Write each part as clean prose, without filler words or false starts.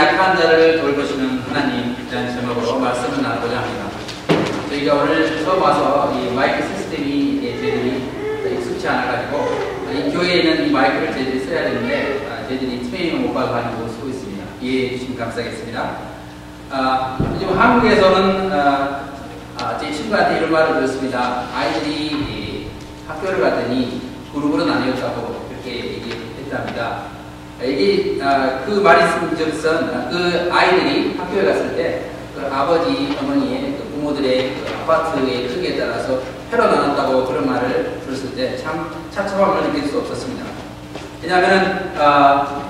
약한 자를 돌보시는 하나님이라는 제목으로 말씀을 나누고자 합니다. 저희가 오늘 처음 와서 이 마이크 시스템이 저희들이 익숙치 않아가지고 이 교회에 있는 이 마이크를 저희들이 써야 되는데 저희들이 트레이닝을 못 받아가지고 쓰고 있습니다. 이해해 주시면 감사하겠습니다. 요즘 한국에서는 제 친구한테 이런 말을 들었습니다. 아이들이 학교를 갔더니 그룹으로 나뉘었다고 그렇게 얘기했답니다. 이게 그 말이 쓴 그 아이들이 학교에 갔을 때 그 아버지, 어머니의 그 부모들의 그 아파트의 크기에 따라서 패로 나눴다고 그런 말을 들었을 때 참 참담함을 느낄 수 없었습니다. 왜냐하면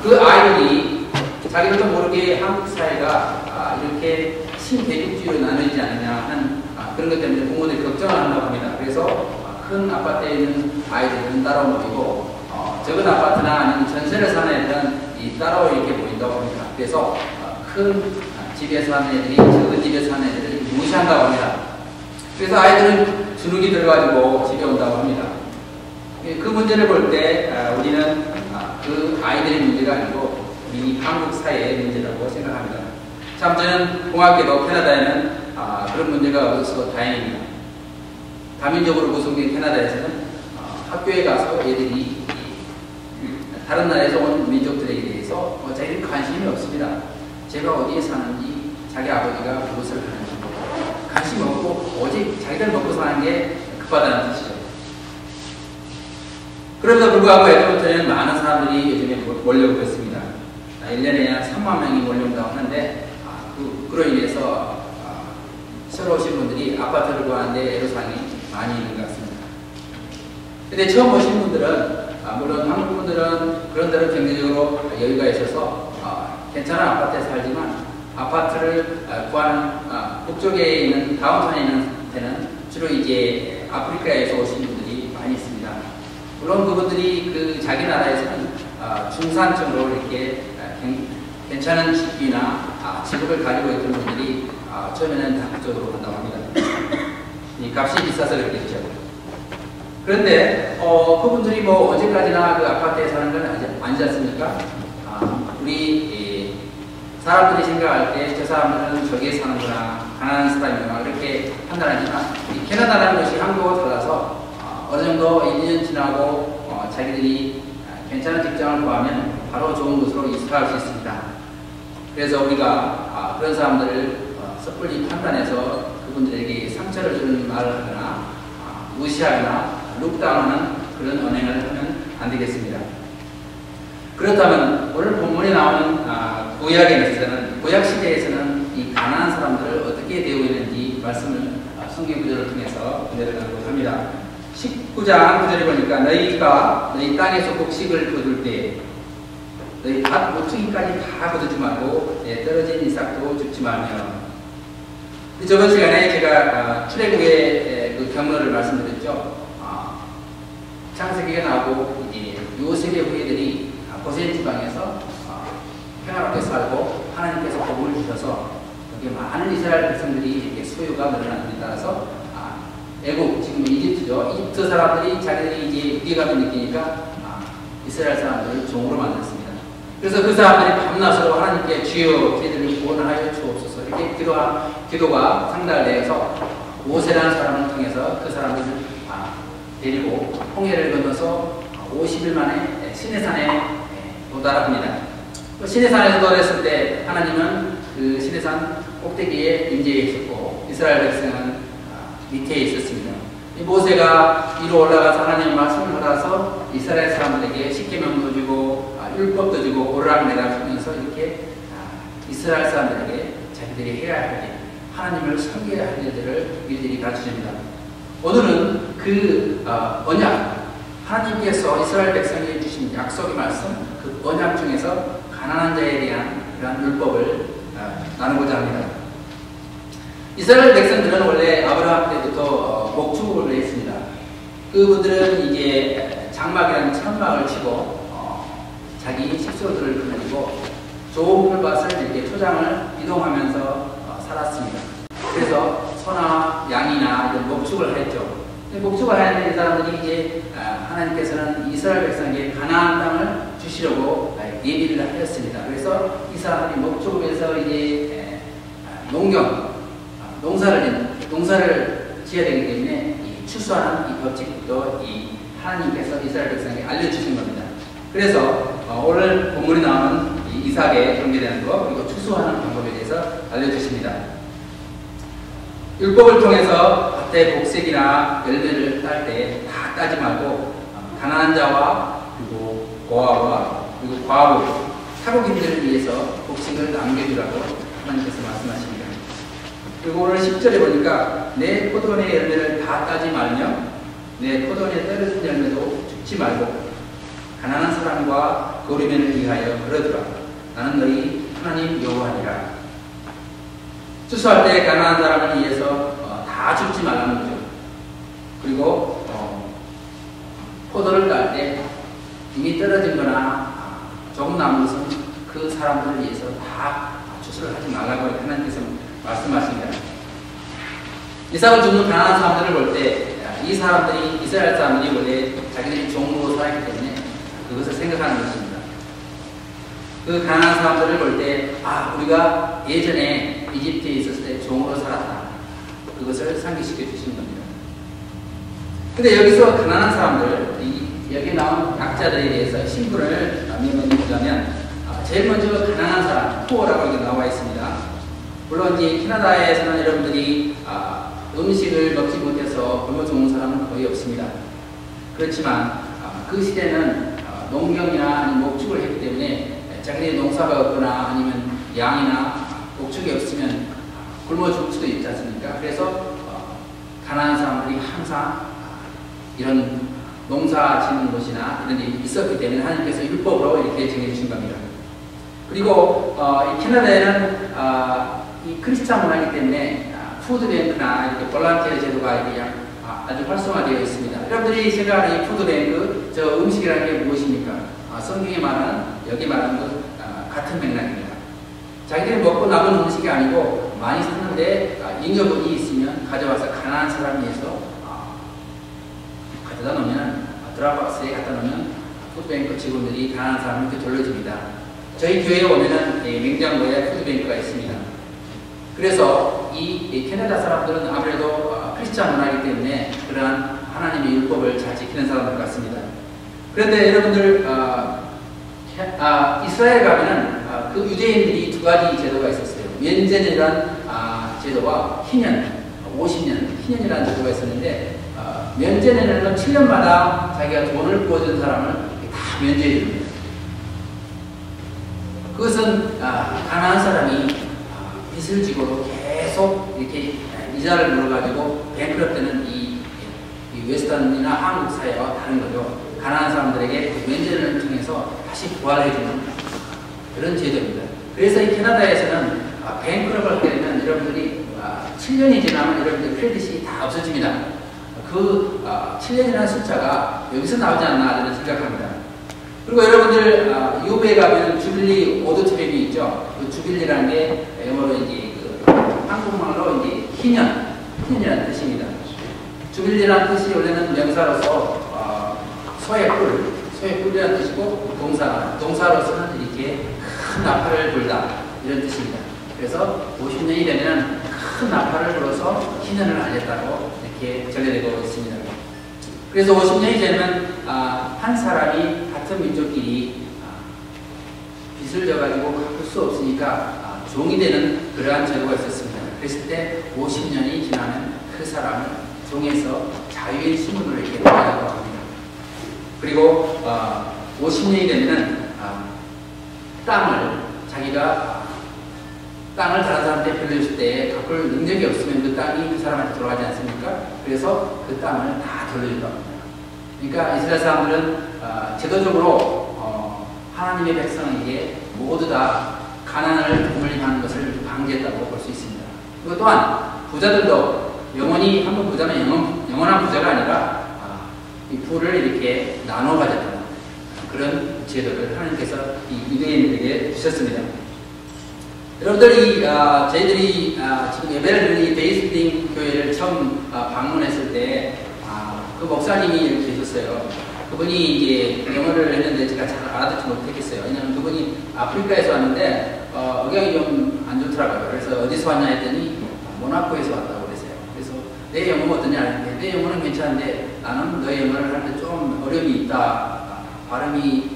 그 아이들이 자기들도 모르게 한국 사회가 이렇게 신대륙주의로 나누지 않느냐 하는 그런 것 때문에 부모들이 걱정을 한다고 합니다. 그래서 큰 아파트에 있는 아이들은 따로 모이고 적은 아파트나 아니면 전세를 사는 애들은 따로 이렇게 모인다고 합니다. 그래서 큰 집에 사는 애들이 적은 집에 사는 애들을 무시한다고 합니다. 그래서 아이들은 주눅이 들어가지고 집에 온다고 합니다. 그 문제를 볼 때 우리는 그 아이들의 문제가 아니고 우리 한국 사회의 문제라고 생각합니다. 참 저는 공학계도 캐나다에는 그런 문제가 없어서 다행입니다. 다민족으로 구성된 캐나다에서는 학교에 가서 애들이 다른 나라에서 온 민족들에 대해서 자기는 관심이 없습니다. 제가 어디에 사는지, 자기 아버지가 무엇을 하는지 관심 없고 오직 자기들 먹고 사는 게 급하다는 뜻이죠. 그럼에도 불구하고 애들부터는 많은 사람들이 요즘에 몰려오고 있습니다. 1년에 3만 명이 몰려온다고 하는데 그로 인해서 새로 오신 분들이 아파트를 구하는데 애로사항이 많이 있는 것 같습니다. 근데 처음 오신 분들은 물론 한국 분들은 그런 대로 경제적으로 여유가 있어서 괜찮은 아파트에 살지만 아파트를 구하는 북쪽에 있는 다운타운에 있는 데는 주로 이제 아프리카에서 오신 분들이 많이 있습니다. 물론 그분들이 그 자기 나라에서는 중산층으로 이렇게 괜찮은 집이나 집을 가지고 있던 분들이 처음에는 다 그쪽으로 간다고 합니다. 이 값이 비싸서 그렇겠죠. 그런데 그분들이 뭐 언제까지나 그 아파트에 사는 건 아니지 않습니까? 우리 사람들이 생각할 때 저 사람들은 저기에 사는구나, 가난한 사람이구나 이렇게 판단하지만 이 캐나다라는 것이 한국과 달라서 어느 정도 1년 지나고 자기들이 괜찮은 직장을 구하면 바로 좋은 곳으로 이사할 수 있습니다. 그래서 우리가 그런 사람들을 섣불리 판단해서 그분들에게 상처를 주는 말을 하거나 무시하거나 룩다운하는 그런 언행을 하면 안 되겠습니다. 그렇다면 오늘 본문에 나오는 구약에서는 구약 시대에서는 이 가난한 사람들을 어떻게 대우했는지 말씀을 성경 구절을 통해서 내려가도록 합니다. 19장 9절에 보니까 너희가 너희 땅에서 곡식을 거둘 때 너희 밭 모퉁이까지 다 거두지 말고 떨어진 이삭도 줍지 말며. 저번 시간에 제가 출애굽의 그 경로를 말씀드렸죠. 창세기가 나오고 이제 요셉의 후예들이 고센 지방에서 평화롭게 살고 하나님께서 복을 주셔서 여기 많은 이스라엘 백성들이 이렇게 소유가 늘어나는 데 따라서 애국, 지금 이집트죠. 이집트 사람들이 자기들이 이제 위기감을 느끼니까 이스라엘 사람들을 종으로 만들었습니다. 그래서 그 사람들이 밤낮으로 하나님께 주여 저희들을 구원하여 주옵소서 이렇게 기도가 상달을 내서 모세라는 사람을 통해서 그 사람들을 데리고 홍해를 건너서 50일 만에 시내산에 도달합니다. 시내산에서 도달했을 때 하나님은 그 시내산 꼭대기에 임재해 있었고 이스라엘 백성은 밑에 있었습니다. 모세가 위로 올라가서 하나님의 말씀을 받아서 이스라엘 사람들에게 십계명도 주고 율법도 주고 오르락내락 하면서 이렇게 이스라엘 사람들에게 자기들이 해야 할 일, 하나님을 섬겨야 할 일들을 일일이 가르쳐줍니다. 오늘은 그 언약, 하나님께서 이스라엘 백성에게 주신 약속의 말씀, 그 언약 중에서 가난한 자에 대한 그런 율법을 나누고자 합니다. 이스라엘 백성들은 원래 아브라함 때부터 목축을 했습니다. 그분들은 이제 장막이라는 천막을 치고 자기 식소들을 거느리고 좋은 풀밭을 이렇게 초장을 이동하면서 살았습니다. 그래서 소나 양이나 이런 목축을 했죠. 목축을 하는데 이 사람들이 이제 하나님께서는 이스라엘 백성에게 가나안 땅을 주시려고 예비를 하였습니다. 그래서 이 사람들이 목축에서 이제 농사를 지어야 되기 때문에 이 추수하는 이 법칙부터 이 하나님께서 이스라엘 백성에게 알려주신 겁니다. 그래서 오늘 본문에 나오는 이 이삭에 경계되는 것 그리고 추수하는 방법에 대해서 알려주십니다. 율법을 통해서 밭에 곡식이나 열매를 딸 때 다 따지 말고 가난한 자와 그리고 고아와 그리고 과부 타국인들을 위해서 곡식을 남겨주라고 하나님께서 말씀하십니다. 그리고 오늘 10절에 보니까 내 포도원의 열매를 다 따지 말며 내 포도원에 떨어진 열매도 죽지 말고 가난한 사람과 거류민을 위하여 그러더라. 나는 너희 하나님 여호와니라. 추수할 때 가난한 사람을 위해서 다 죽지 말라는 거죠. 그리고 포도를 딸 때 이미 떨어진 거나 조금 남은 것은 그 사람들을 위해서 다 추수를 하지 말라고 하나님께서 말씀하십니다. 이삭을 줍는 가난한 사람들을 볼 때 이 사람들이 이스라엘 사람들이 원래 자기들이 종으로 살았기 때문에 그것을 생각하는 것입니다. 그 가난한 사람들을 볼 때 우리가 예전에 이집트에 있었을 때 종으로 살았다. 그것을 상기시켜 주시는 겁니다. 근데 여기서 가난한 사람들, 여기 나온 약자들에 대해서 신분을 명명해 보자면 제일 먼저 가난한 사람, 푸어라고 여기 나와 있습니다. 물론 이제 캐나다에서는 여러분들이 음식을 먹지 못해서 굶어 죽는 사람은 거의 없습니다. 그렇지만 그 시대는 농경이나 아니면 목축을 했기 때문에 자기들이 농사가 없거나 아니면 양이나 목축이 없으면 굶어 죽을 수도 있지 않습니까? 그래서 가난한 사람들이 항상 이런 농사 짓는 곳이나 이런 데 있었기 때문에 하나님께서 율법으로 이렇게 정해주신 겁니다. 그리고 이 캐나다에는 이 크리스찬 문화이기 때문에 푸드뱅크나 이렇게 볼런티어 제도가 그냥 아주 활성화되어 있습니다. 여러분들이 생각하는 이 푸드뱅크, 저 음식이라는 게 무엇입니까? 성경에 말하는, 여기 말하는 것 같은 맥락입니다. 자기들이 먹고 남은 음식이 아니고 많이 샀는데 잉여분이 있으면 가져와서 가난한 사람 위해서 갖다 놓으면 드랍박스에 갖다 놓으면 푸드뱅크 직원들이 가난한 사람한테 돌려줍니다. 저희 교회에 오면은 냉장고에 푸드뱅크가 있습니다. 그래서 이 캐나다 사람들은 아무래도 크리스찬 문화이기 때문에 그러한 하나님의 율법을 잘 지키는 사람들 같습니다. 그런데 여러분들 이스라엘 가면은 그 유대인들이 두 가지 제도가 있었어요. 면제년이라는 제도와 희년, 50년 희년이라는 제도가 있었는데 면제년에는 7년마다 자기가 돈을 부어준 사람을 다 면제해 줍니다. 그것은 가난한 사람이 빚을 지고도 계속 이렇게 이자를 물어가지고 뱅크럽트는 이 웨스턴이나 한국 사회와 다른 거죠. 가난한 사람들에게 면제를 통해서 다시 부활해주는 그런 제도입니다. 그래서 이 캐나다에서는 뱅크럽트를 하게 되면 여러분들이 7년이 지나면 여러분들 크레딧이 다 없어집니다. 그 7년이라는 숫자가 여기서 나오지 않나 저는 생각합니다. 그리고 여러분들 유럽에 가면 주빌리 오디토리움이 있죠. 그 주빌리라는 게 영어로 이제 한국말로 이제 희년이라는 뜻입니다. 주빌리라는 뜻이 원래는 명사로서 소의 뿔이라는 뜻이고 동사로서는 이렇게 큰 나팔을 불다 이런 뜻입니다. 그래서 50년이 되면 큰 나팔을 불어서 희년을 알렸다고 이렇게 전해되고 있습니다. 그래서 50년이 되면 한 사람이 같은 민족끼리 빚을 져가지고 갚을 수 없으니까 종이 되는 그러한 제도가 있었습니다. 그랬을 때 50년이 지나면 그 사람을 종에서 자유의 신분으로 이렇게 나가라고 합니다. 그리고 50년이 되면 자기가 땅을 다른 사람한테 빌려줄 때 갚을 능력이 없으면 그 땅이 그 사람한테 돌아가지 않습니까? 그래서 그 땅을 다 돌려준다고 합니다. 그러니까 이스라엘 사람들은 제도적으로 하나님의 백성에게 모두 다 가난을 독물림하는 것을 방지했다고 볼 수 있습니다. 그리고 또한 부자들도 영원히 한번 부자는 영원한 부자가 아니라 이 부를 이렇게 나눠 가졌다. 그런 제도를 하나님께서 이 유대인들에게 주셨습니다. 여러분들이 저희들이 지금 예배를 드리는 이 데이스팅 교회를 처음 방문했을 때 그 목사님이 이렇게 계셨어요. 그분이 이제 영어를 했는데 제가 잘 알아듣지 못했겠어요. 왜냐하면 그분이 아프리카에서 왔는데 억양이 좀 안 좋더라고요. 그래서 어디서 왔냐 했더니 모나코에서 왔다고 그랬어요. 그래서 내 영어가 어떠냐 했는데 내 영어는 괜찮은데 나는 너의 영어를 하는데 좀 어려움이 있다. 발음이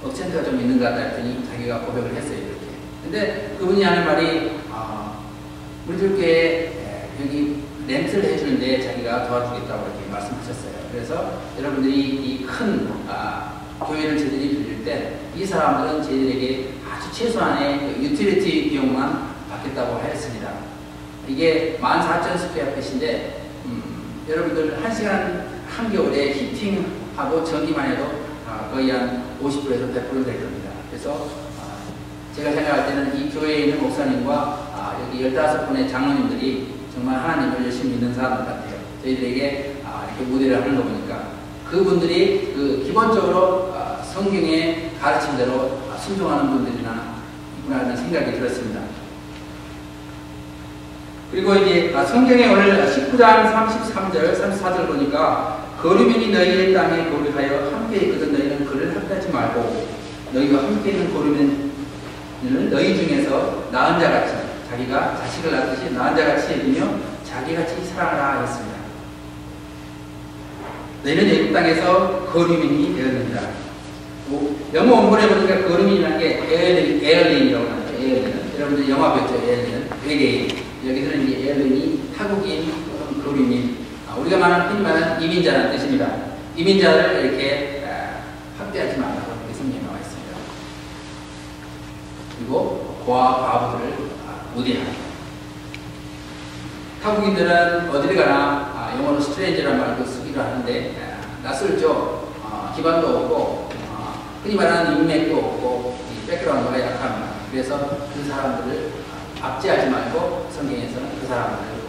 억센트가 좀 있는 것 같다 했더니 자기가 고백을 했어요. 이렇게. 근데 그분이 하는 말이 우리들 교회에 여기 렌트를 해주는데 자기가 도와주겠다고 이렇게 말씀하셨어요. 그래서 여러분들이 이 큰 교회를 저희들이 빌릴 때 이 사람들은 저희들에게 아주 최소한의 그 유틸리티 비용만 받겠다고 하였습니다. 이게 14,000스퀘어핏인데 여러분들 1시간 한겨울에 히팅하고 전기만 해도 거의 한 50%에서 100% 될 겁니다. 그래서 제가 생각할 때는 이 교회에 있는 목사님과 여기 15분의 장로님들이 정말 하나님을 열심히 믿는 사람들 같아요. 저희들에게 이렇게 무대를 하는 거 보니까 그분들이 기본적으로 성경의 가르침대로 순종하는 분들이나 있구나 생각이 들었습니다. 그리고 이제 성경에 오늘 19장 33절, 34절 보니까 거류민이 너희의 땅에 거류하여 함께 있거든 너희는 그를 학대하지 말고 너희와 함께 있는 거류민을 너희 중에서 낳은 자같이 자기가 자식을 낳듯이 낳은 자같이 여기며 자기같이 사랑하라 했습니다. 너희는 애굽 땅에서 거류민이 되었느니라. 영어 원본에 보니까 거류민이라는 게 에얼린이라고 하죠. 에얼린. 여러분들 영화 배웠죠. 에얼린. 외계인. 여기서는 이제 에얼린이 타국인 거류민. 우리가 흔히 말하는 이민자라는 뜻입니다. 이민자를 이렇게 학대하지 말라고 이렇게 성경에 나와 있습니다. 그리고 고아 과부들을 우대하라. 타국인들은 어디를 가나 영어로 스트레인지라는 말도 쓰기로 하는데 낯설죠. 기반도 없고 흔히 말하는 인맥도 없고 백그라운드가 약합니다. 그래서 그 사람들을 압제하지 말고 성경에서는 그 사람들을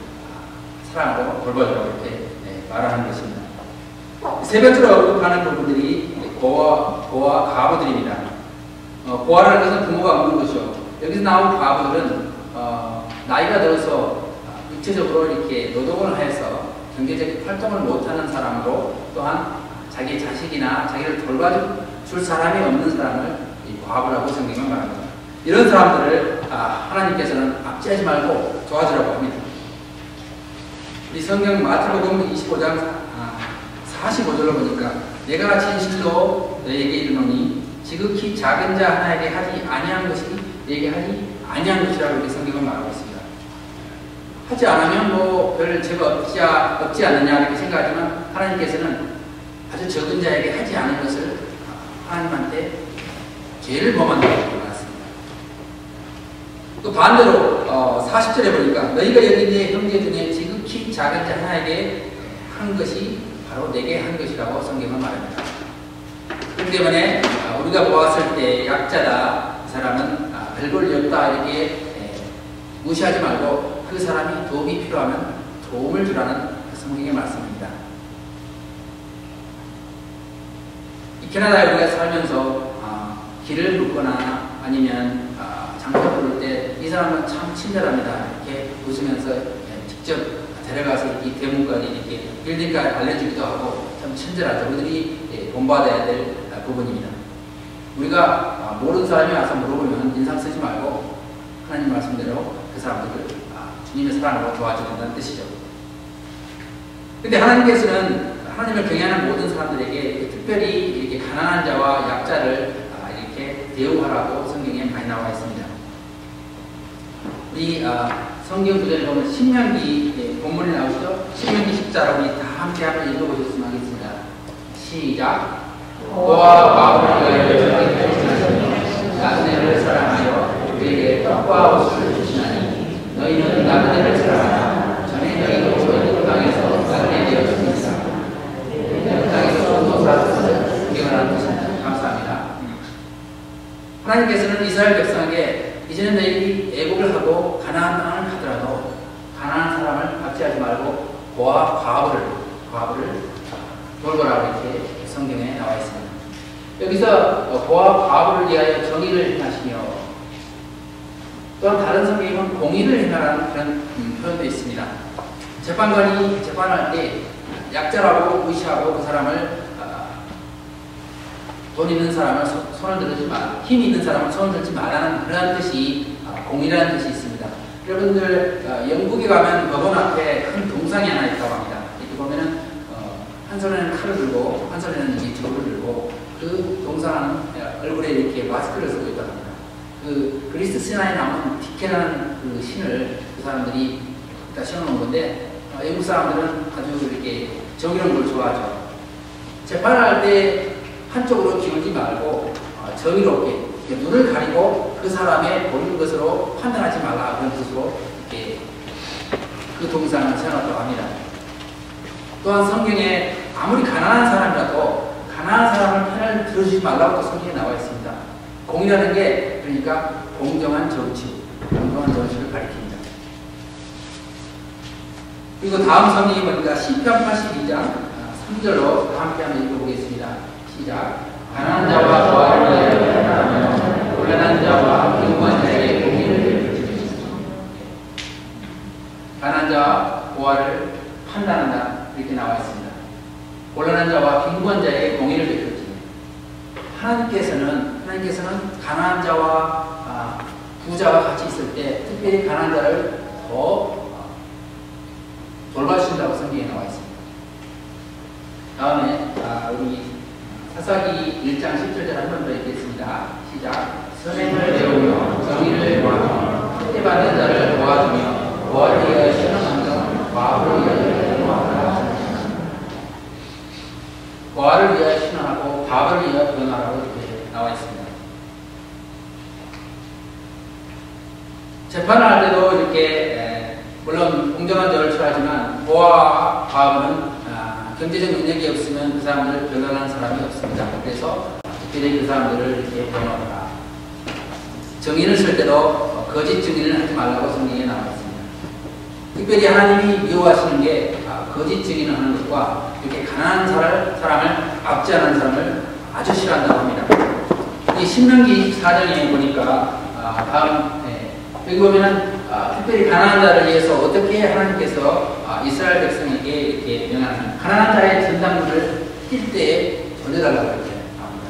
사랑으로 돌봐주라고 이렇게 말하는 것입니다. 세 번째로 언급하는 부분들이 고아 과부들입니다. 고아라는 것은 부모가 없는 것이요. 여기서 나온 과부들은 나이가 들어서 육체적으로 이렇게 노동을 해서 경제적 활동을 못하는 사람으로 또한 자기 자식이나 자기를 돌봐줄 사람이 없는 사람을 과부라고 성경은 말합니다. 이런 사람들을 하나님께서는 압제하지 말고 도와주라고 합니다. 우리 성경 마태복음 25장 45절로 보니까 내가 진실로 너에게 이르노니 지극히 작은 자 하나에게 하지 아니한 것이 내게 하지 아니한 것이라고 이렇게 성경은 말하고 있습니다. 하지 않으면 별 죄가 없지 않느냐 이렇게 생각하지만 하나님께서는 아주 적은 자에게 하지 않은 것을 하나님한테 죄를 범한다고 말했습니다. 또 반대로 40절에 보니까 너희가 여기 네 형제 중에 지극히 작은 자 하나에게 한 것이 바로 내게 한 것이라고 성경은 말합니다. 그렇기 때문에 우리가 보았을 때 약자다, 그 사람은 별볼일 없다 이렇게 무시하지 말고 그 사람이 도움이 필요하면 도움을 주라는 성경의 말씀입니다. 이 캐나다에 우리가 살면서 길을 묻거나 아니면 장소 부를 때 이 사람은 참 친절합니다. 이렇게 웃으면서 직접 데려가서 이 대문까지 이렇게 빌딩까지 알려주기도 하고 참 친절하죠. 우리들이 본받아야 될 부분입니다. 우리가 모르는 사람이 와서 물어보면 인상 쓰지 말고 하나님 말씀대로 그 사람들을 주님의 사랑으로 도와준다는 뜻이죠. 근데 하나님께서는 하나님을 경외하는 모든 사람들에게 특별히 이렇게 가난한 자와 약자를 이렇게 대우하라고 성경에 많이 나와 있습니다. 우리 성경 구절에 보면 신명기 본문에 나오시죠? 신명기 10장 우리 다 함께 한번 읽어보셨으면 하겠습니다. 시작. 고아 과부를 위하여 나그네를 사랑하여 그에게 떡과 옷을 주시나니 너희는 나그네를 사랑하라. 전에 너희도 저희 땅에서 나그네 되었습니다. 땅에서 종도 살았음을 구경하는 것입니다. 감사합니다. 하나님께서는 이스라엘 백성에게 이제는 너희들이 애국을 하고 가나안 땅을 가더라도 가난한 사람을 압제하지 말고 고아 과부를 돌보라고 이렇게 성경에 나와 있습니다. 여기서 고아 과부를 위하여 정의를 행하시며 또한 다른 성경에 보면 공의를 행하라는 그런 표현도 있습니다. 재판관이 재판할 때 약자라고 무시하고 그 사람을 돈 있는 사람을 손을 들지 마, 힘 있는 사람을 손을 들지 말라는 그러한 뜻이 공이라는 뜻이 있습니다. 여러분들 영국에 가면 법원 앞에 큰 동상이 하나 있다고 합니다. 이렇게 보면은 한 손에는 칼을 들고 한 손에는 이 저울을 들고 그 동상은 얼굴에 이렇게 마스크를 쓰고 있다고 합니다. 그 그리스 신화에 나오는 디케라는 그 신을 그 사람들이 다 씌워놓은 건데 영국 사람들은 아주 이렇게 정의로운 걸 좋아하죠. 재판할 때 한쪽으로 기울지 말고 정의롭게 눈을 가리고 그 사람의 보이는 것으로 판단하지 말라 그런 뜻으로 이렇게 그 동상을 세워놨다고 합니다. 또한 성경에 아무리 가난한 사람이라도 가난한 사람을 편을 들어주지 말라고 또 성경에 나와 있습니다. 공이라는 게 그러니까 공정한 정치, 공정한 정치를 가리킵니다. 그리고 다음 성경이 보니까 시편 82장 3절로 함께 한번 읽어보겠습니다. 시작. 가난한 자와 부활을 위하여 판단하며 곤란한 자와 빈곤한 자에게 공의를 베풀지니. 가난한 자와 부활을 판단한다 이렇게 나와 있습니다. 곤란한 자와 빈곤한 자에게 공의를 베풀지니. 하나님께서는 가난한 자와 부자가 같이 있을 때 특별히 가난한 자를 더 돌봐주신다고 성경에 나와 있습니다. 다음에 우리 사사기 1장 10절 한 번 더 읽겠습니다. 시작. 선행을 배우며 정의를 구하며 혜택받는 자를 도와주며 부활을 위하여 신원하며 과부를 위하여 변호하라. 부활을 위하여 신원하고 과부를 위하여 변호하라고 이렇게 나와 있습니다. 재판을 할 때도 이렇게 물론 공정한 절차를 하지만 부하와 과부는 경제적 능력이 없으면 그 사람들을 변호하는 사람이 없습니다. 그래서 특별히 그 사람들을 이렇게 변호하라. 정의를 쓸 때도 거짓 증인을 하지 말라고 성경에 나와 있습니다. 특별히 하나님이 미워하시는 게 거짓 증인을 하는 것과 이렇게 가난한 사람을 압제하는 사람을 아주 싫어한다고 합니다. 이 신명기 4장에 보니까 여기 보면은 특별히 가난한 자를 위해서 어떻게 하나님께서 이스라엘 백성에게 이렇게 명하는 가난한 자의 전당물을 뛸 때에 돌려달라고 이렇게 합니다.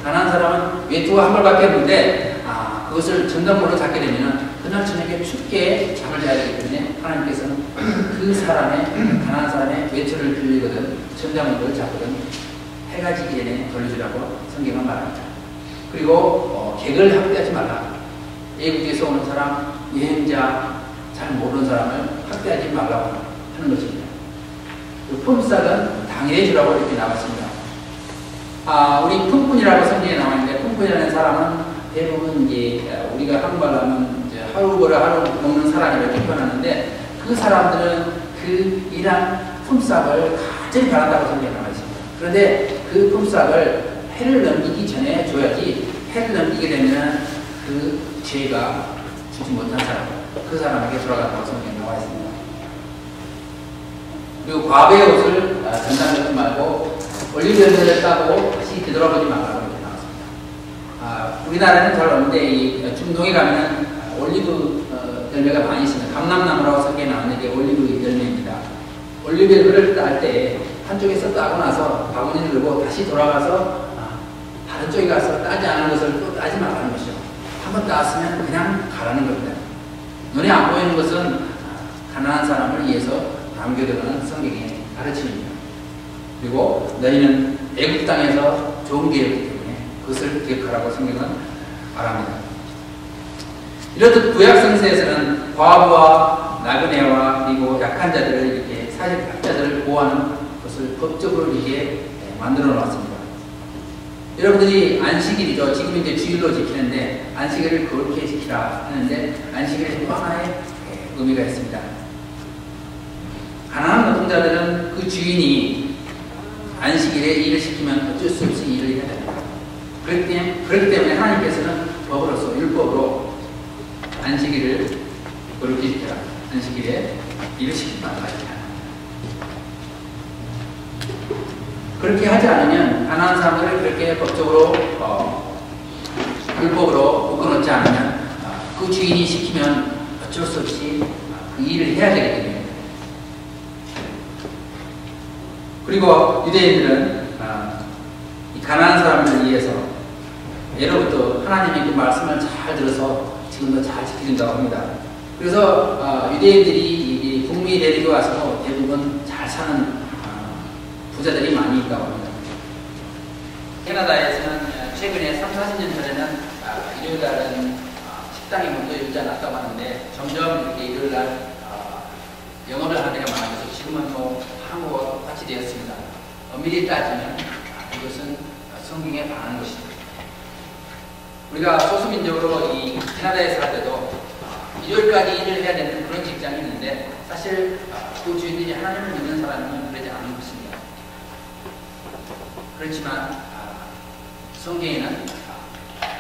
가난한 사람은 외투가 한 벌밖에 없는데 그것을 전당물로 잡게 되면 그날 저녁에 춥게 잠을 자야 되기 때문에 하나님께서는 그 사람의 가난한 사람의 외투를 빌리거든 전당물을 잡거든 해가 지기 전에 돌려주라고 성경은 말합니다. 그리고 객을 학대하지 말라. 외국에서 오는 사람, 여행자, 잘 모르는 사람을 학대하지 말라고 하는 것입니다. 품삯은 당일에 주라고 이렇게 나왔습니다. 우리 품꾼이라고 성경에 나와 있는데 품꾼이라는 사람은 대부분 이제 우리가 한국말로 하면 이제 하루 벌어 하루 먹는 사람이라고 이렇게 표현하는데 그 사람들은 그 일한 품삯을 간절히 바란다고 성경에 나와 있습니다. 그런데 그 품삯을 해를 넘기기 전에 줘야지 해를 넘기게 되면 그 죄가 주지 못한 사람, 그 사람에게 돌아간다고 성경에 나와 있습니다. 그리고 과부의 옷을 전당하지 말고 올리브 열매를 따고 다시 되돌아보지 말라고 이렇게 나왔습니다. 우리나라는 잘 없는데 이 중동에 가면 올리브 열매가 많이 있습니다. 감람나무라고 성경에 나오는 게 올리브 열매입니다. 올리브 열매를 딸 때 한쪽에서 따고 나서 바구니를 들고 다시 돌아가서 다른 쪽에 가서 따지 않은 것을 또 따지 말라는 것이죠. 한번 따왔으면 그냥 가라는 겁니다. 눈에 안 보이는 것은 가난한 사람을 위해서 남겨두는 성경의 가르침입니다. 그리고 너희는 애국 땅에서 좋은 게 있기 때문에 그것을 기억하라고 성경은 말합니다. 이렇듯 구약 성서에서는 과부와 나그네와 그리고 약한 자들을 이렇게 사직자들을 보호하는 것을 법적으로 이렇게 만들어 놓았습니다. 여러분들이 안식일이죠. 지금 이제 주일로 지키는데 안식일을 그렇게 지키라 하는데 안식일에 또 하나의 의미가 있습니다. 가난한 노동자들은 그 주인이 안식일에 일을 시키면 어쩔 수 없이 일을 해야 됩니다. 그렇기 때문에 하나님께서는 법으로서 율법으로 안식일을 그렇게 지켜라. 안식일에 일을 시키지 말라. 그렇게 하지 않으면 가난한 사람들을 그렇게 법적으로 율법으로 묶어놓지 않으면 그 주인이 시키면 어쩔 수 없이 그 일을 해야 되기 때문에. 그리고 유대인들은 가난한 사람들을 위해서 예로부터 하나님이 그 말씀을 잘 들어서 지금도 잘 지켜준다고 합니다. 그래서 유대인들이 이 북미 대륙에 와서 대부분 잘 사는 부자들이 많이 있다고 합니다. 캐나다에서는 최근에 30-40년 전에는 일요일날은 식당이 먼저 열지 않았다고 하는데 점점 이렇게 일요일날 영업을 하는 데가 많아져서 지금은 뭐 한국어와 같이 되었습니다. 엄밀히 따지면 이것은 성경에 반하는 것이죠. 우리가 소수민족으로 이 캐나다에 살 때도 일요일까지 일을 해야 되는 그런 직장이 있는데 사실 그 주인들이 하나님을 믿는 사람은 그러지 않은 것입니다. 그렇지만 성경에는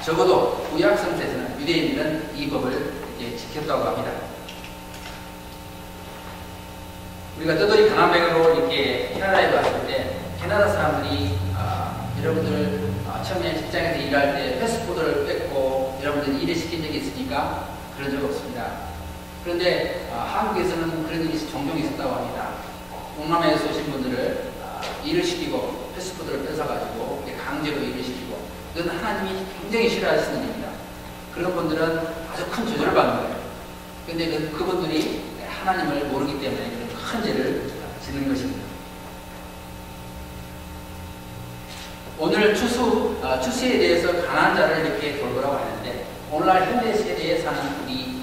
적어도 구약 성서에서는 유대인들은 이 법을 이제 지켰다고 합니다. 우리가 떠돌이 강남백으로 이렇게 캐나다에 왔을 때 캐나다 사람들이 여러분들 처음에 직장에서 일할 때 패스트푸드를 뺏고 여러분들 일을 시킨 적이 있으니까 그런 적 없습니다. 그런데 한국에서는 그런 일이 종종 있었다고 합니다. 동남아에서 오신 분들을 일을 시키고 패스트푸드를 뺏어가지고 강제로 일을 시키고 그건 하나님이 굉장히 싫어하시는 일입니다. 그런 분들은 아주 큰 저주를 받는 거예요. 그런데 그분들이 하나님을 모르기 때문에 큰 죄를 짓는 것입니다. 오늘 추수에 대해서 가난한 자를 이렇게 돌보라고 하는데 오늘날 현대 세대에 사는 우리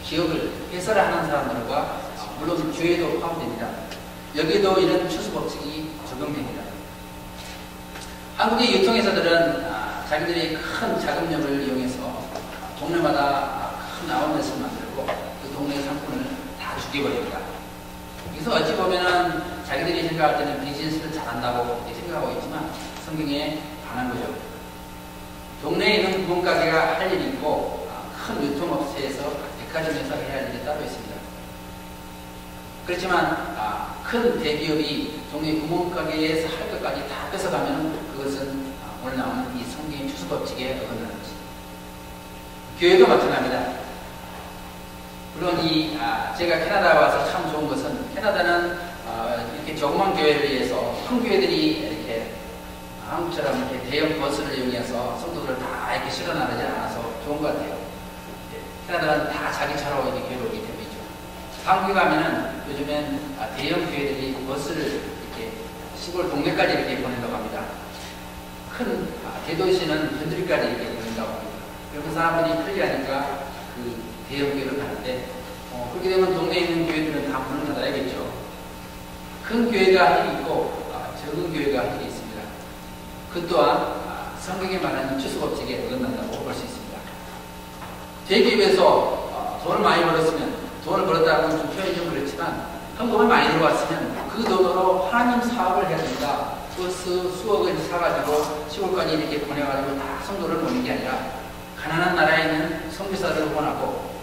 기업을 해설하는 사람들과 물론 교회도 포함됩니다. 여기도 이런 추수 법칙이 적용됩니다. 한국의 유통회사들은 자기들이 큰 자금력을 이용해서 동네마다 큰 아웃렛을 만들고 그 동네 상품을 다 죽여버립니다. 그래서 어찌 보면은 자기들이 생각할 때는 비즈니스를 잘한다고 생각하고 있지만 성경에 반한 거죠. 동네에 있는 구멍가게가 할 일이 있고 큰 유통업체에서 백화점에서 해야 할 일이 따로 있습니다. 그렇지만 큰 대기업이 동네 구멍가게에서 할 것까지 다 뺏어가면 그것은 오늘 나오는 이 성경의 추수법칙에 어긋나는 것입니다. 교회도 마찬가지입니다. 물론 제가 캐나다에 와서 참 좋은 것은 캐나다는 이렇게 조그만 교회를 위해서 큰 교회들이 이렇게 한국처럼 이렇게 대형 버스를 이용해서 성도들을 다 이렇게 실어 나르지 않아서 좋은 것 같아요. 캐나다는 다 자기 차로 이렇게 교회로 오기 때문이죠. 한국에 가면은 요즘엔 대형 교회들이 버스를 이렇게 시골 동네까지 이렇게 보낸다고 합니다. 큰 대도시는 변두리까지 이렇게 보낸다고 합니다. 그래서 사람들이 편리하니까 그 대형 교회를 가는데 그렇게 되면 동네에 있는 교회들은 다 문을 닫아야겠죠. 큰 교회가 할 일이 있고 적은 교회가 할 일이 있습니다. 그 또한 성경에 말하는 추수법칙에 어긋난다고 볼 수 있습니다. 대기업에서 돈을 많이 벌었으면 돈을 벌었다고 좀 표현이 좀 그렇지만 헌금을 많이 들어왔으면 그 돈으로 하나님 사업을 해야 된다. 버스 수억을 사가지고 시골까지 이렇게 보내가지고 다 성도를 보는 게 아니라 가난한 나라에 있는 선교사들을 후원하고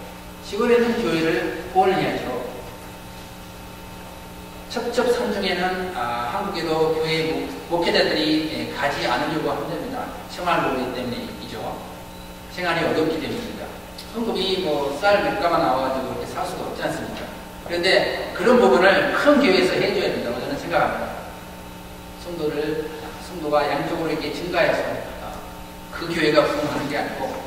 시골에 있는 교회를 후원해야죠. 첩첩산중에는 한국에도 교회 목회자들이 가지 않으려고 한답니다. 생활고리 때문이죠. 생활이 어렵기 때문입니다. 헌금이 뭐 쌀 몇 가마 나와가지고 이렇게 살 수가 없지 않습니까? 그런데 그런 부분을 큰 교회에서 해줘야 된다고 저는 생각합니다. 성도가 양쪽으로 이렇게 증가해서 그 교회가 부흥하는 게 아니고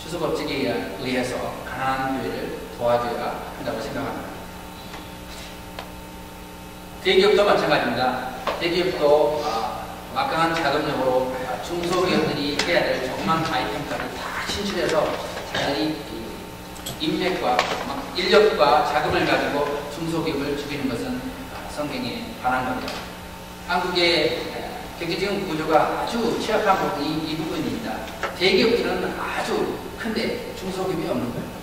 추수법칙에 의해서 가난한 교회를 도와줘야 한다고 생각합니다. 대기업도 마찬가지입니다. 대기업도 막강한 자금력으로 중소기업들이 해야 될 조그만 아이템까지 다 신출해서 자기들이 인맥과 인력과 자금을 가지고 중소기업을 죽이는 것은 성경에 반한 겁니다. 한국의 경제적인 구조가 아주 취약한 부분이 이 부분입니다. 대기업들은 아주 큰데 중소기업이 없는 거예요.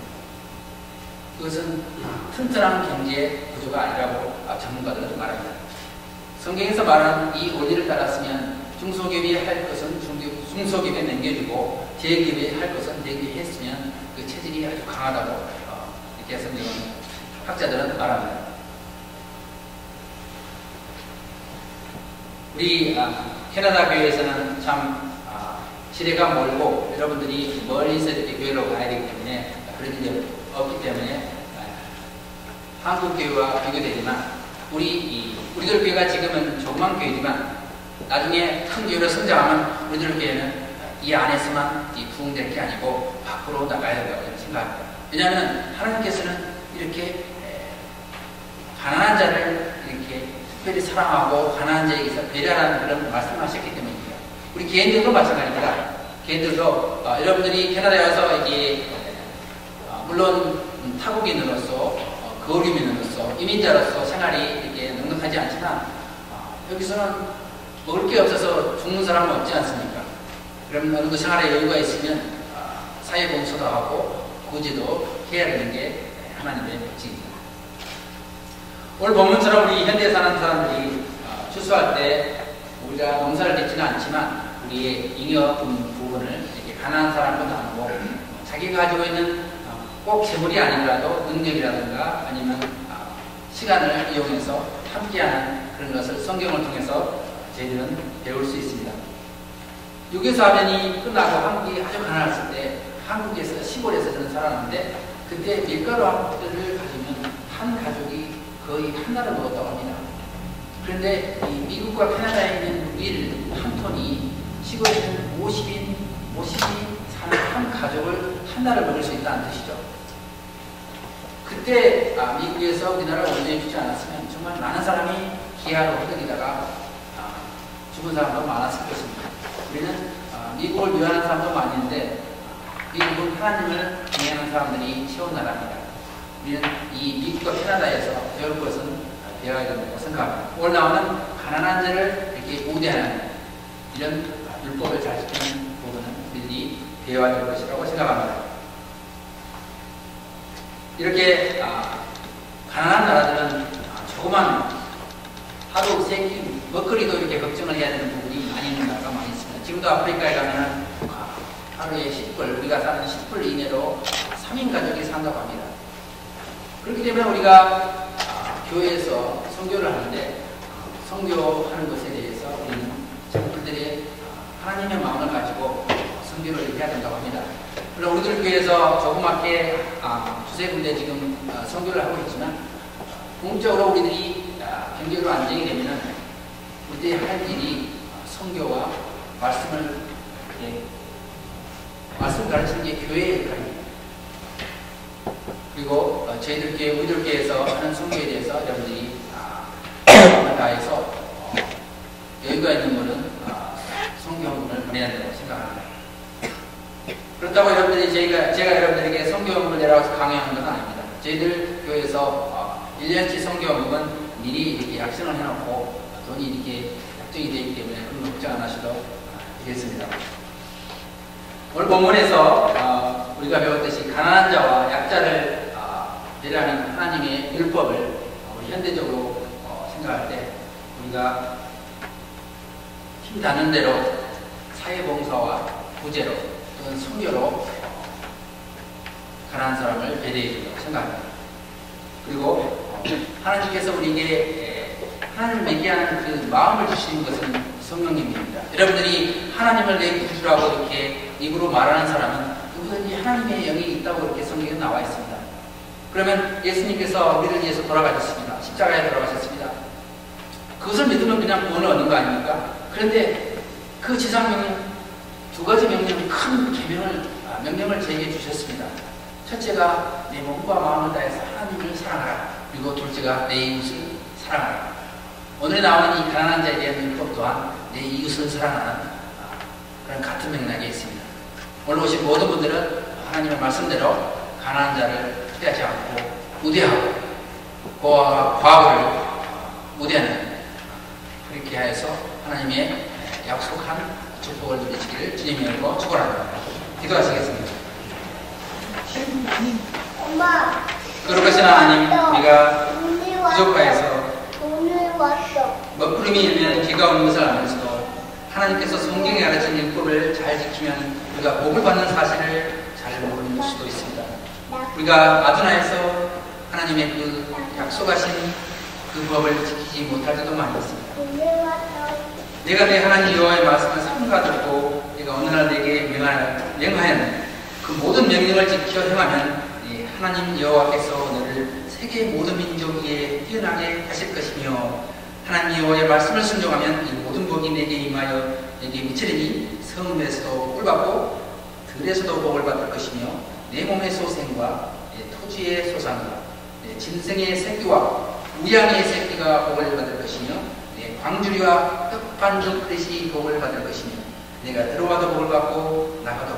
그것은 튼튼한 경제 구조가 아니라고 전문가들은 말합니다. 성경에서 말하는 이 원리를 따랐으면 중소기업이 할 것은 중소기업에 남겨주고 대기업이 할 것은 대기업이 했으면 그 체질이 아주 강하다고 이렇게 성경 학자들은 말합니다. 우리 캐나다 교회에서는 참 시대가 멀고 여러분들이 멀리서 이렇게 교회로 가야 되기 때문에 그런 일이 없기 때문에 한국 교회와 비교되지만 우리들 교회가 지금은 조그만 교회지만 나중에 큰 교회로 성장하면 우리들 교회는 이 안에서만 부흥될 게 아니고 밖으로 나가야 된다고 저는 생각합니다. 왜냐하면 하나님께서는 이렇게 가난한 자를 이렇게 특별히 사랑하고 가난한 자에게서 배려하는 그런 말씀을 하셨기 때문입니다. 우리 개인들도 마찬가지입니다. 개인들도 여러분들이 캐나다에 와서 이게 물론 타국인으로서 거류민으로서 이민자로서 생활이 이렇게 넉넉하지 않지만 여기서는 먹을 게 없어서 죽는 사람은 없지 않습니까? 그럼 어느 정도 생활에 여유가 있으면 사회봉사도 하고 구제도 해야 되는 게 하나님의 법칙입니다. 오늘 본문처럼 우리 현대에 사는 사람들이 추수할 때 우리가 농사를 짓지는 않지만 우리의 잉여 부분을 이렇게 가난한 사람과 나누고 자기가 가지고 있는 꼭 재물이 아니더라도 능력이라든가 아니면 시간을 이용해서 함께하는 그런 것을 성경을 통해서 저희들은 배울 수 있습니다. 유교사변이 끝나고 한국이 아주 가난했을 때 한국에서 시골에서 저는 살았는데 그때 밀가루 한 포대를 가지면 한 가족이 거의 한 달을 먹었다고 합니다. 그런데 이 미국과 캐나다에 있는 밀 한 톤이 시골에는 50인 사는 한 가족을 한 달을 먹을 수 있다는 뜻이죠. 그때 미국에서 우리나라를 원정해 주지 않았으면 정말 많은 사람이 기아로 흐르다가 죽은 사람도 많았을 것입니다. 우리는 미국을 미워하는 사람도 많이 있는데 미국은 하나님을 경외하는 사람들이 채운 나라입니다. 우리는 이 미국과 캐나다에서 배울 것은 배워야 된다고 생각합니다. 오늘 나오는 가난한 자를 이렇게 우대하는 이런 율법을 잘 지키는 부분은 우리들이 배워야 될 것이라고 생각합니다. 이렇게 가난한 나라들은 조그만 하루 세 끼 먹거리도 이렇게 걱정을 해야 되는 부분이 많이 있는 나라가 많이 있습니다. 지금도 아프리카에 가면 하루에 10불, 우리가 사는 10불 이내로 3인 가족이 산다고 합니다. 그렇기 때문에 우리가 교회에서 선교를 하는데 선교하는 것에 대해서 우리는 자녀들의 하나님의 마음을 가지고 선교를 해야 된다고 합니다. 물론 우리들 교회에서 조그맣게 두세 군데 지금 선교를 하고 있지만 공적으로 우리들이 경제로 안정이 되면 우리들이 할 일이 선교와 말씀을 말씀 가르치는 게 교회의 역할입니다. 그리고 저희들 교회, 우리들 교회에서 하는 선교에 대해서 여러분들이 마음을 다해서 여유가 있는 분은 선교헌금을 보내야 된다고 생각합니다. 그렇다고 여러분들이 제가 여러분들에게 선교헌금을 내라고 강요하는 건 아닙니다. 저희들 교회에서 1년치 선교헌금은 미리 이렇게 약정을 해놓고 돈이 이렇게 약정이 되기 때문에 그런 걱정 안 하셔도 되겠습니다. 오늘 본문에서 우리가 배웠듯이 가난한 자와 약자를 배려하는 하나님의 율법을 우리 현대적으로 생각할 때 우리가 힘 닿는 대로 사회봉사와 구제로 또는 선교로 가난한 사람을 배려해 준다고 생각합니다. 그리고 하나님께서 우리에게 하나님을 맺게하는 그 마음을 주시는 것은 성령님입니다. 여러분들이 하나님을 내 구주라고 이렇게 입으로 말하는 사람은 그분이 하나님의 영이 있다고 이렇게 성경에 나와 있습니다. 그러면 예수님께서 우리를 위해서 돌아가셨습니다. 십자가에 돌아가셨습니다. 그것을 믿으면 그냥 구원을 얻는 거 아닙니까? 그런데 그 지상명령 두 가지 명령, 큰 명령을 저에게 주셨습니다. 첫째가 내 몸과 마음을 다해서 하나님을 사랑하라. 그리고 둘째가 내 이웃을 사랑하라. 오늘 나오는 이 가난한 자에 대한 율법 또한 내 이웃을 사랑하는 그런 같은 맥락이 있습니다. 오늘 오신 모든 분들은 하나님의 말씀대로 가난한 자를 피하지 않고 우대하고 과거를 우대하는 그렇게 하여서 하나님의 약속한 축복을 누리시기를 주님의 이름으로 축원합니다. 기도하시겠습니다. 엄마, 거룩하신 하나님, 우리가 부족하여서 먹구름이 일면 비가 오는 것을 알면서도 하나님께서 성경에 가르친 율법을 잘 지키면 우리가 복을 받는 사실을 잘 모르는 수도 있습니다. 우리가 아두나에서 하나님의 그 약속하신 그 법을 지키지 못할 때도 많이 있습니다. 내가 내 하나님 여호와의 말씀을 삼가 듣고 내가 어느 날 내게 명하였는 그 모든 명령을 지켜 행하면 하나님 여호와께서 너를 세계 모든 민족 위에 뛰어나게 하실 것이며 하나님 여호와의 말씀을 순종하면 이 모든 복이 내게 임하여 내게 미치리니 성읍에서도 복을 받고 들에서도 복을 받을 것이며 내 몸의 소생과 내 토지의 소산과 내 짐승의 새끼와 우양의 새끼가 복을 받을 것이며 내 광주리와 떡반죽 그릇이 복을 받을 것이며 내가 들어와도 복을 받고 나가도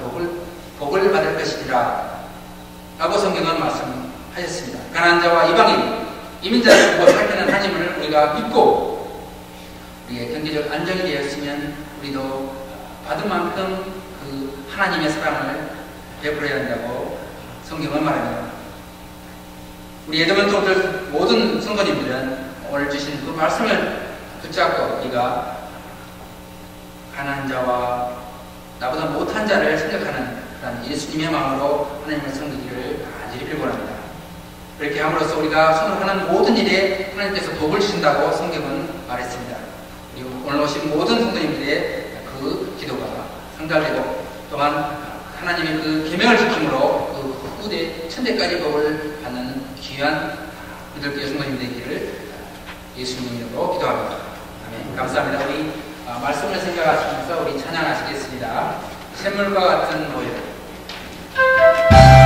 복을 받을 것이니라 라고 성경은 말씀하셨습니다. 가난한 자와 이방인, 이민자를 보고 살피는 하나님을 우리가 믿고 우리의 경제적 안정이 되었으면 우리도 받은 만큼 그 하나님의 사랑을 베풀어야 한다고 성경은 말합니다. 우리 에드먼토들 모든 성도님들은 오늘 주신 그 말씀을 붙잡고 우리가 가난한 자와 나보다 못한 자를 생각하는 그런 예수님의 마음으로 하나님을 섬기기를 간절히 빌곤합니다. 그렇게 함으로써 우리가 손으로 하는 모든 일에 하나님께서 복을 주신다고 성경은 말했습니다. 그리고 오늘 오신 모든 성도님들의 그 기도가 상달되고 또한 하나님의 그 계명을 지킴으로 그 후대 천대까지 복을 받는 귀한 믿을교회 성도님 되기를 예수님 이름으로 기도합니다. 아멘. 감사합니다. 우리 말씀을 생각하시면서 우리 찬양하시겠습니다. 샘물과 같은 모여. Yeah.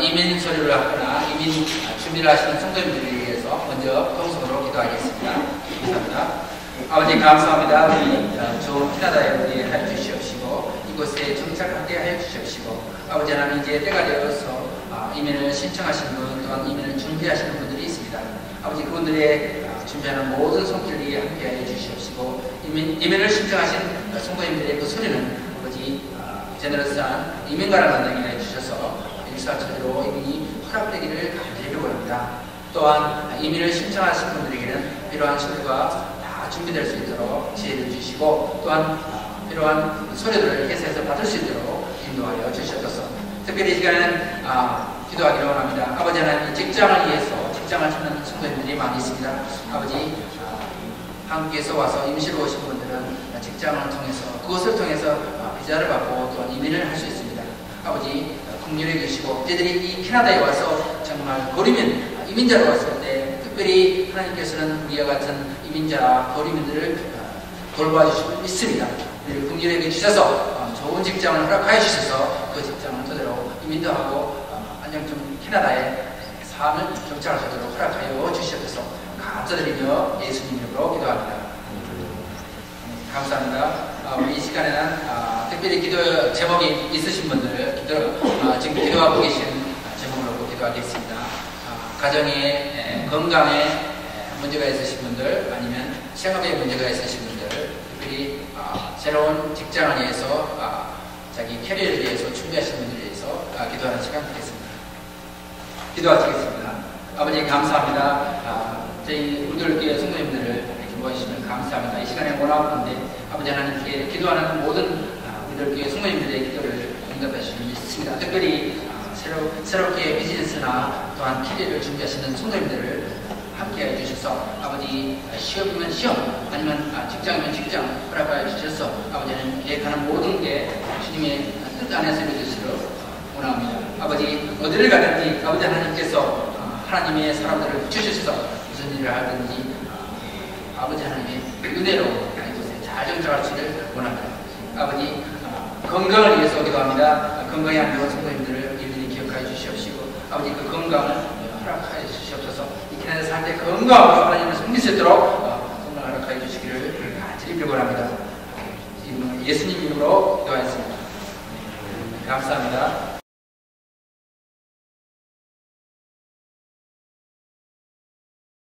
이민 서류를 하거나 이민 준비를 하시는 성도님들을 위해서 먼저 통성으로 기도하겠습니다. 감사합니다. 아버지 감사합니다. 우리 좋은 캐나다에 우리 하여 주시옵시고 이곳에 정착하게 하여 주시옵시고 아버지 하나님 이제 때가 되어서 이민을 신청하시는 분 또한 이민을 준비하시는 분들이 있습니다. 아버지 그분들의 준비하는 모든 손길이 함께 하여 주시옵시고 이민을 신청하신 성도님들의 그 소리는 아버지 제너러스한 이민가를 만나게 하여 주셔서 일사천리로 이민이 허락되기를 간절히 원합니다. 또한 이민을 신청하신 분들에게는 필요한 서류가 다 준비될 수 있도록 지혜를 주시고 또한 필요한 서류들을 회사에서 받을 수 있도록 인도하여 주셔서 특별히 이 시간에는 기도하기를 원합니다. 아버지 하나님 직장을 위해서 직장을 찾는 성도님들이 많이 있습니다. 아버지 한국에서 와서 임시로 오신 분들은 직장을 통해서 그것을 통해서 비자를 받고 또한 이민을 할 수 있습니다. 아버지 긍휼해 주시고 저희들이 이 캐나다에 와서 정말 거리민 이민자로 왔을 때 특별히 하나님께서는 우리와 같은 이민자 거리민들을 돌봐 주시고 있습니다. 우리를 긍휼해 주셔서 좋은 직장을 허락하여 주셔서 그 직장을 토대로 이민도 하고 안정적 캐나다에 삶을 경찰할 수 있도록 허락하여 주시옵소서. 감사드리며 예수님 이름으로 기도합니다. 감사합니다. 우리 이 시간에는 특별히 기도 제목이 있으신 분들 지금 기도하고 계신 제목을 놓고 기도하겠습니다. 가정에 건강에 문제가 있으신 분들 아니면 생업에 문제가 있으신 분들 특별히 새로운 직장을 위해서 자기 캐리어를 위해서 준비하시는 분들을 위해서 기도하는 시간 갖겠습니다. 기도하시겠습니다. 아버지 감사합니다. 저희 우리교회 성도님들을 이렇게 모아주시면 감사합니다. 이 시간에 원하는데 아버지 하나님께 기도하는 모든 우리교회 성도님들의 기도를 응답하실 수 있습니다. 특별히 새롭게 비즈니스나 또한 캐리어를 준비하시는 성도님들을 함께 해주셔서 아버지 시험이면 시험 아니면 직장이면 직장 허락하여 주셔서 아버지는 계획하는 모든 게 주님의 뜻 안에서 이루어지도록 원합니다. 아버지 어디를 가든지 아버지 하나님께서 하나님의 사람들을 붙여주셔서 무슨 일을 하든지 아버지 하나님의 은혜로 이곳에 잘 정착할 수를 원합니다. 아버지 건강을 위해서 기도합니다. 건강이 안 좋은 성도님들을 일일이 기억하여 주시옵시고 아버지 그 건강을 허락하여 주시옵소서. 이 캐나다 살 때 건강으로 하나님을 섬길 수 있도록 건강을 허락하여 주시기를 간절히 빌고합니다. 예수님 이름으로 기도하였습니다. 감사합니다.